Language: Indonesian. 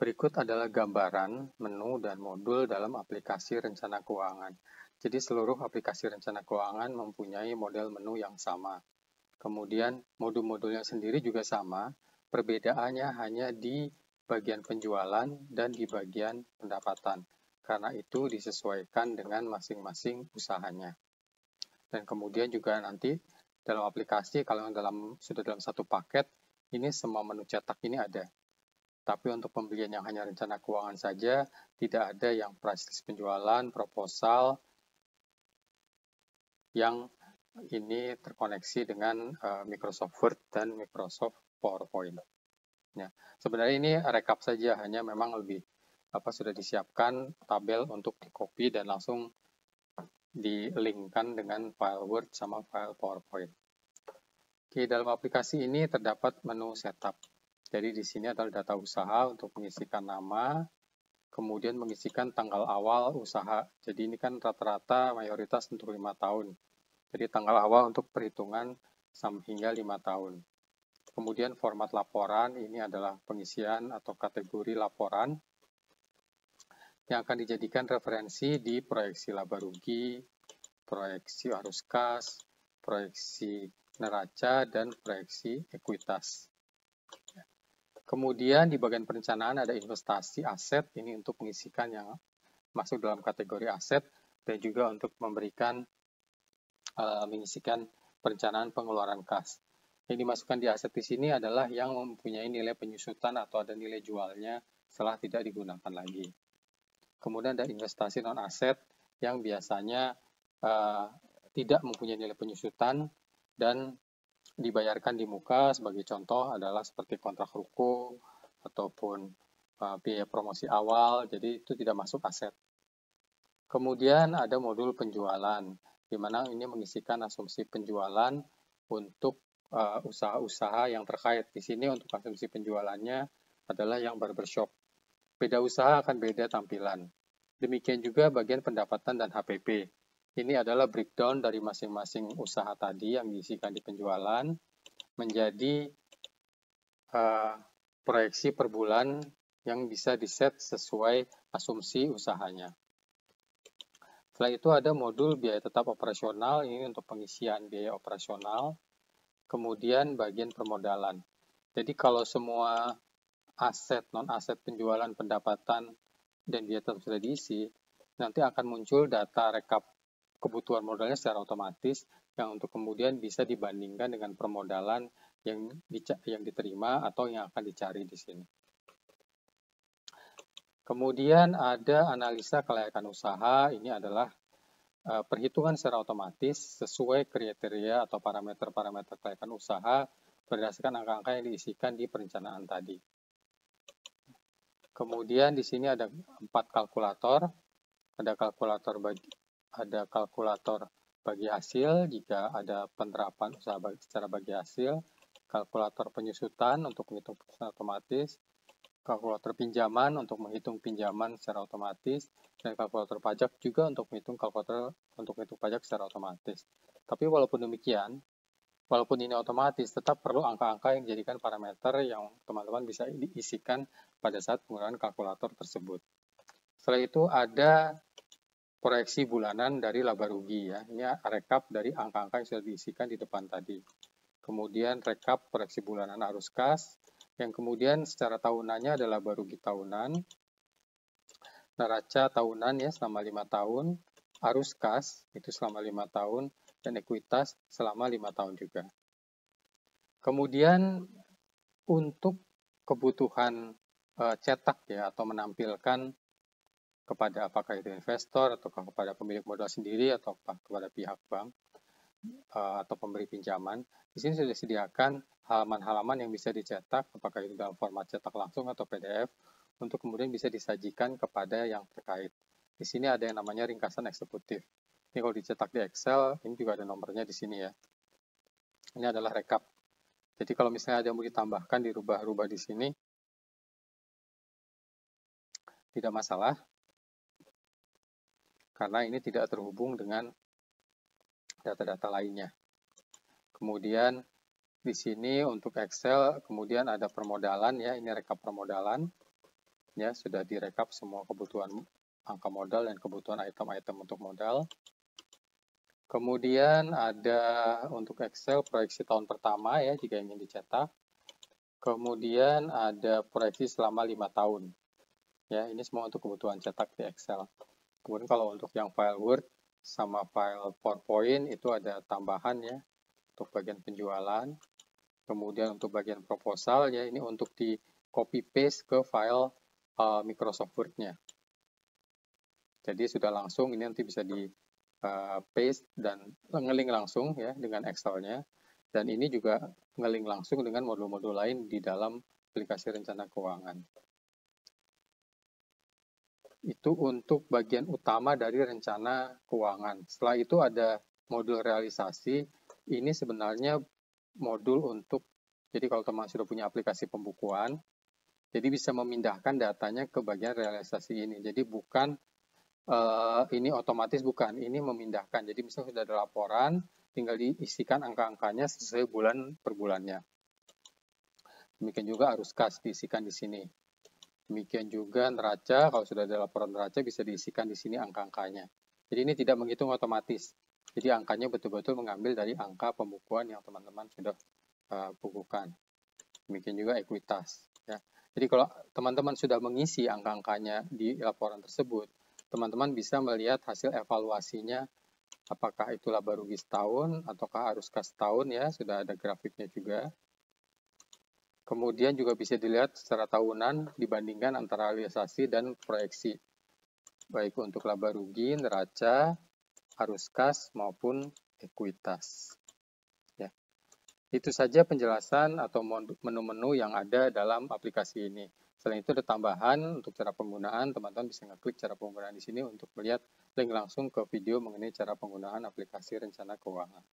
Berikut adalah gambaran menu dan modul dalam aplikasi rencana keuangan. Jadi seluruh aplikasi rencana keuangan mempunyai model menu yang sama. Kemudian modul-modulnya sendiri juga sama, perbedaannya hanya di bagian penjualan dan di bagian pendapatan. Karena itu disesuaikan dengan masing-masing usahanya. Dan kemudian juga nanti dalam aplikasi, kalau sudah dalam satu paket, ini semua menu cetak ini ada. Tapi untuk pembelian yang hanya rencana keuangan saja, tidak ada yang price list penjualan, proposal, yang ini terkoneksi dengan Microsoft Word dan Microsoft PowerPoint. Ya, sebenarnya ini rekap saja, hanya memang lebih sudah disiapkan tabel untuk di-copy dan langsung di-linkkan dengan file Word sama file PowerPoint. Oke, dalam aplikasi ini terdapat menu setup. Jadi di sini adalah data usaha untuk mengisikan nama, kemudian mengisikan tanggal awal usaha. Jadi ini kan rata-rata mayoritas untuk 5 tahun. Jadi tanggal awal untuk perhitungan hingga 5 tahun. Kemudian format laporan, ini adalah pengisian atau kategori laporan yang akan dijadikan referensi di proyeksi laba rugi, proyeksi arus kas, proyeksi neraca, dan proyeksi ekuitas. Kemudian di bagian perencanaan ada investasi aset, ini untuk mengisikan yang masuk dalam kategori aset dan juga untuk mengisikan perencanaan pengeluaran kas. Yang dimasukkan di aset di sini adalah yang mempunyai nilai penyusutan atau ada nilai jualnya setelah tidak digunakan lagi. Kemudian ada investasi non aset yang biasanya tidak mempunyai nilai penyusutan dan dibayarkan di muka, sebagai contoh adalah seperti kontrak ruko ataupun biaya promosi awal, jadi itu tidak masuk aset. Kemudian ada modul penjualan, di mana ini mengisikan asumsi penjualan untuk usaha-usaha yang terkait. Di sini untuk asumsi penjualannya adalah yang barbershop. Beda usaha akan beda tampilan. Demikian juga bagian pendapatan dan HPP. Ini adalah breakdown dari masing-masing usaha tadi yang diisikan di penjualan menjadi proyeksi per bulan yang bisa diset sesuai asumsi usahanya. Setelah itu ada modul biaya tetap operasional, ini untuk pengisian biaya operasional. Kemudian bagian permodalan. Jadi kalau semua aset, non-aset penjualan, pendapatan, dan biaya tetap sudah diisi, nanti akan muncul data rekap kebutuhan modalnya secara otomatis yang untuk kemudian bisa dibandingkan dengan permodalan yang diterima atau yang akan dicari di sini. Kemudian ada analisa kelayakan usaha, ini adalah perhitungan secara otomatis sesuai kriteria atau parameter-parameter kelayakan usaha berdasarkan angka-angka yang diisikan di perencanaan tadi. Kemudian di sini ada 4 kalkulator, ada kalkulator bagi hasil jika ada penerapan usaha secara bagi hasil, kalkulator penyusutan untuk menghitung penyusutan otomatis, kalkulator pinjaman untuk menghitung pinjaman secara otomatis, dan kalkulator pajak juga untuk menghitung pajak secara otomatis. Tapi walaupun demikian, walaupun ini otomatis, tetap perlu angka-angka yang dijadikan parameter yang teman-teman bisa diisikan pada saat penggunaan kalkulator tersebut. Setelah itu ada proyeksi bulanan dari laba rugi ya. Ini rekap dari angka-angka yang sudah diisikan di depan tadi. Kemudian rekap proyeksi bulanan arus kas, yang kemudian secara tahunannya adalah laba rugi tahunan, neraca tahunan ya selama 5 tahun, arus kas itu selama 5 tahun, dan ekuitas selama 5 tahun juga. Kemudian untuk kebutuhan cetak ya atau menampilkan kepada apakah itu investor atau kepada pemilik modal sendiri atau kepada pihak bank atau pemberi pinjaman. Di sini sudah disediakan halaman-halaman yang bisa dicetak, apakah itu dalam format cetak langsung atau PDF, untuk kemudian bisa disajikan kepada yang terkait. Di sini ada yang namanya ringkasan eksekutif. Ini kalau dicetak di Excel, ini juga ada nomornya di sini ya. Ini adalah rekap. Jadi kalau misalnya ada yang mau ditambahkan, dirubah-rubah di sini, tidak masalah. Karena ini tidak terhubung dengan data-data lainnya. Kemudian di sini untuk Excel, kemudian ada permodalan ya, ini rekap permodalan. Ya, sudah direkap semua kebutuhan angka modal dan kebutuhan item-item untuk modal. Kemudian ada untuk Excel proyeksi tahun pertama ya jika ingin dicetak. Kemudian ada proyeksi selama 5 tahun. Ya, ini semua untuk kebutuhan cetak di Excel. Kemudian kalau untuk yang file Word sama file PowerPoint itu ada tambahan ya untuk bagian penjualan. Kemudian untuk bagian proposal ya ini untuk di copy paste ke file Microsoft Word-nya. Jadi sudah langsung ini nanti bisa di paste dan ngelink langsung ya dengan Excel-nya. Dan ini juga ngelink langsung dengan modul-modul lain di dalam aplikasi rencana keuangan. Itu untuk bagian utama dari rencana keuangan. Setelah itu ada modul realisasi. Ini sebenarnya modul untuk, jadi kalau teman sudah punya aplikasi pembukuan, jadi bisa memindahkan datanya ke bagian realisasi ini. Jadi bukan ini otomatis, bukan, ini memindahkan. Jadi misalnya sudah ada laporan, tinggal diisikan angka-angkanya sesuai bulan per bulannya. Demikian juga arus kas diisikan di sini. Demikian juga neraca, kalau sudah ada laporan neraca bisa diisikan di sini angka-angkanya. Jadi ini tidak menghitung otomatis. Jadi angkanya betul-betul mengambil dari angka pembukuan yang teman-teman sudah bukukan. Demikian juga ekuitas. Ya. Jadi kalau teman-teman sudah mengisi angka-angkanya di laporan tersebut, teman-teman bisa melihat hasil evaluasinya, apakah itu laba rugi setahun, ataukah arus kas setahun ya, sudah ada grafiknya juga. Kemudian juga bisa dilihat secara tahunan dibandingkan antara realisasi dan proyeksi, baik untuk laba rugi, neraca, arus kas, maupun ekuitas. Ya. Itu saja penjelasan atau menu-menu yang ada dalam aplikasi ini. Selain itu ada tambahan untuk cara penggunaan, teman-teman bisa ngeklik cara penggunaan di sini untuk melihat link langsung ke video mengenai cara penggunaan aplikasi rencana keuangan.